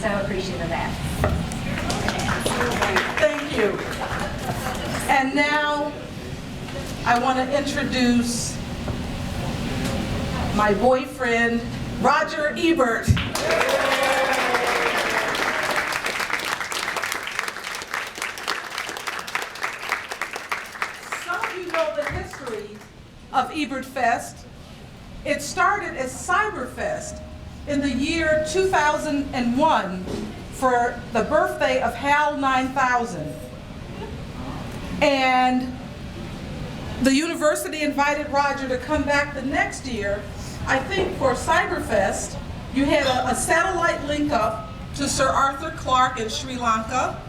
so appreciative of that. Thank you. And now I want to introduce my boyfriend, Roger Ebert. Some of you know the history of Ebert Fest. It started as Cyberfest in the year 2001 for the birthday of HAL 9000. And the university invited Roger to come back the next year. I think for Cyberfest, you had a satellite link up to Sir Arthur Clarke in Sri Lanka.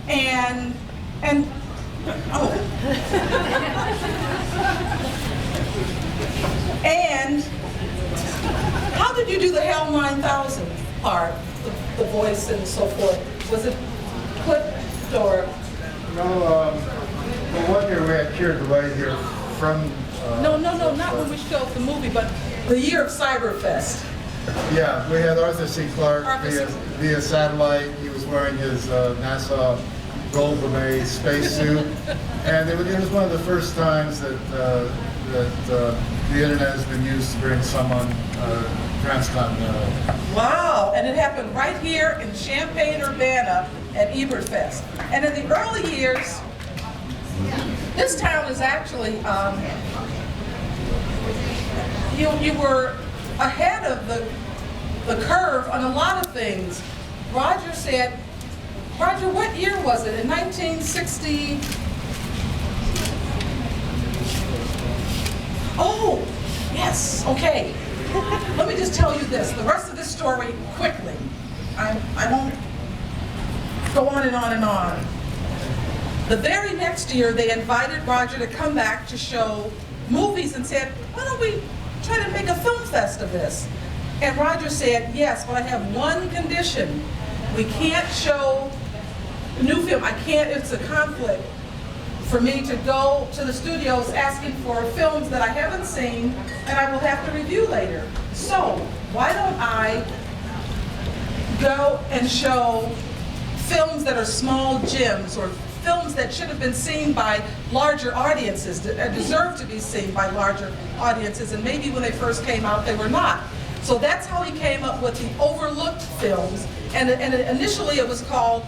And how did you do the HAL 9000 part, the voice and so forth? Was it clipped or? No, well, one year we had Keir Delay here from... No, not when we showed the movie, but the year of Cyberfest. Yeah, we had Arthur C. Clarke via satellite. He was wearing his NASA gold lame spacesuit. And it was one of the first times that the internet has been used to bring someone transcontinental. Wow, and it happened right here in Champaign-Urbana at Ebert Fest. And in the early years, this town is actually, you were ahead of the curve on a lot of things. Roger said, Roger, what year was it? In 1960? Oh, yes, okay. Let me just tell you this, the rest of this story quickly. I won't go on and on and on. The very next year, they invited Roger to come back to show movies and said, why don't we try to make a film fest of this? And Roger said, yes, but I have one condition. We can't show new film. I can't, it's a conflict for me to go to the studios asking for films that I haven't seen and I will have to review later. So why don't I go and show films that are small gems or films that should have been seen by larger audiences, that deserve to be seen by larger audiences, and maybe when they first came out they were not. So that's how he came up with the Overlooked films, and initially it was called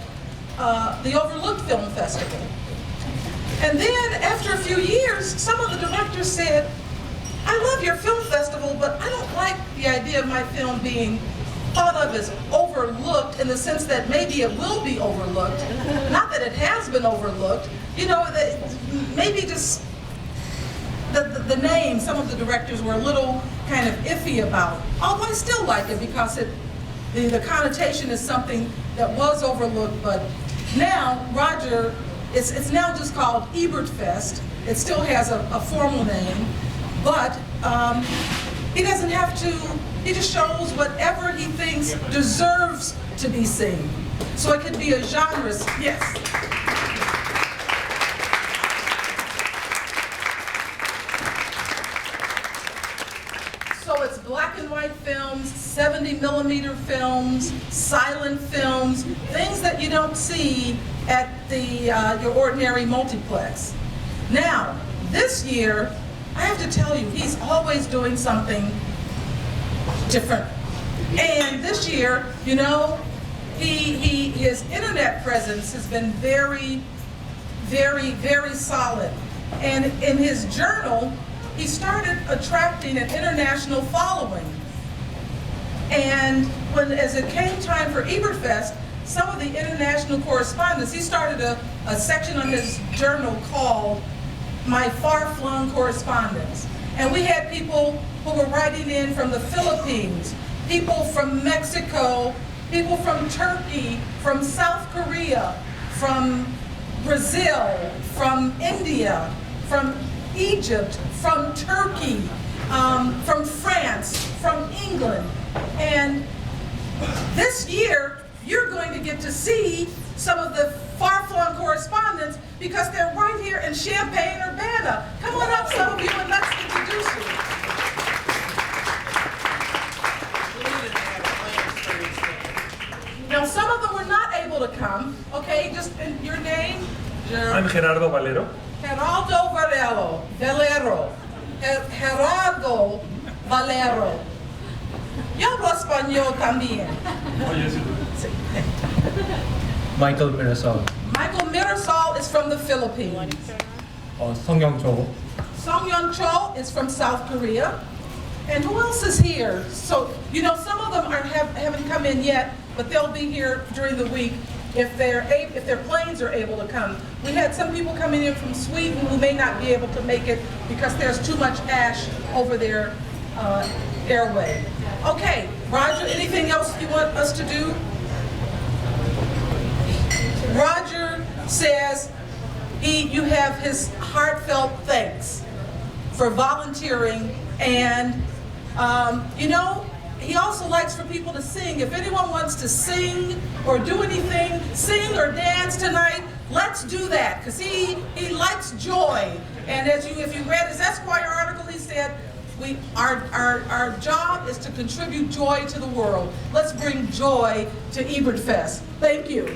the Overlooked Film Festival. And then after a few years, some of the directors said, I love your film festival, but I don't like the idea of my film being thought of as overlooked in the sense that maybe it will be overlooked. Not that it has been overlooked. You know, maybe just the name, some of the directors were a little kind of iffy about. Although I still like it because the connotation is something that was overlooked, but now Roger, it's now just called Ebert Fest. It still has a formal name, but he doesn't have to, he just shows whatever he thinks deserves to be seen. So it could be a genre, yes. So it's black and white films, 70mm films, silent films, things that you don't see at your ordinary multiplex. Now, this year, I have to tell you, he's always doing something different. And this year, you know, his internet presence has been very, very, very solid. And in his journal, he started attracting an international following. And as it came time for Ebert Fest, some of the international correspondents, he started a section on his journal called My Far-Flung Correspondence. And we had people who were writing in from the Philippines, people from Mexico, people from Turkey, from South Korea, from Brazil, from India, from Egypt, from Turkey, from France, from England. And this year, you're going to get to see some of the far-flung correspondents because they're right here in Champaign-Urbana. Come on up, some of you, and let's introduce you. Now, some of them were not able to come. Okay, just in your name? I'm Gerardo Valero. Geraldo Valero. Gerardo Valero. Yo hablo español también. Michael Mirasol. Michael Mirasol is from the Philippines. Song Cho. Song Young Cho is from South Korea. And who else is here? So, you know, some of them haven't come in yet, but they'll be here during the week if their planes are able to come. We had some people coming in from Sweden who may not be able to make it because there's too much ash over their airway. Okay, Roger, anything else you want us to do? Roger says you have his heartfelt thanks for volunteering, and you know, he also likes for people to sing. If anyone wants to sing or do anything, sing or dance tonight, let's do that, because he likes joy. And if you read his Esquire article, he said, our job is to contribute joy to the world. Let's bring joy to Ebertfest. Thank you.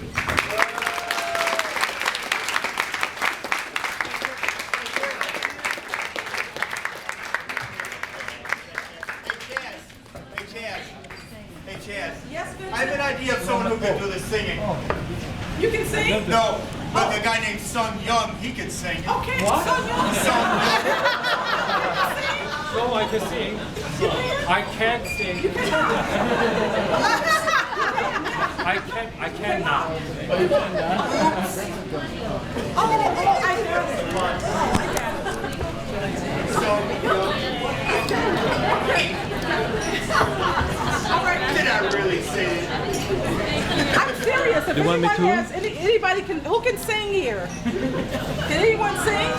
Hey Chaz. Yes, Vincent? I have an idea of someone who can do the singing. You can sing? No, but the guy named Sung Young, he can sing. Okay, Sung Young. Sung Young. No, I can sing. I can't sing. I can now. I heard it. Sung Young. Did I really say it? I'm serious. If You want me anyone to? has anybody who can sing here? Can anyone sing?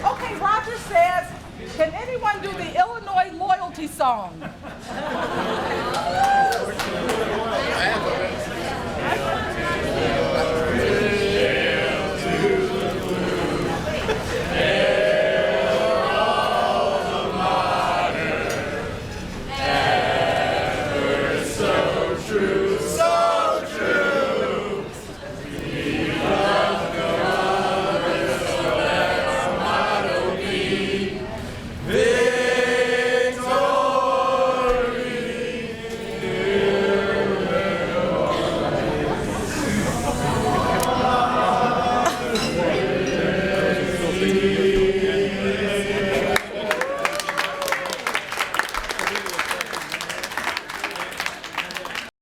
Okay, Roger says, can anyone do the Illinois loyalty song?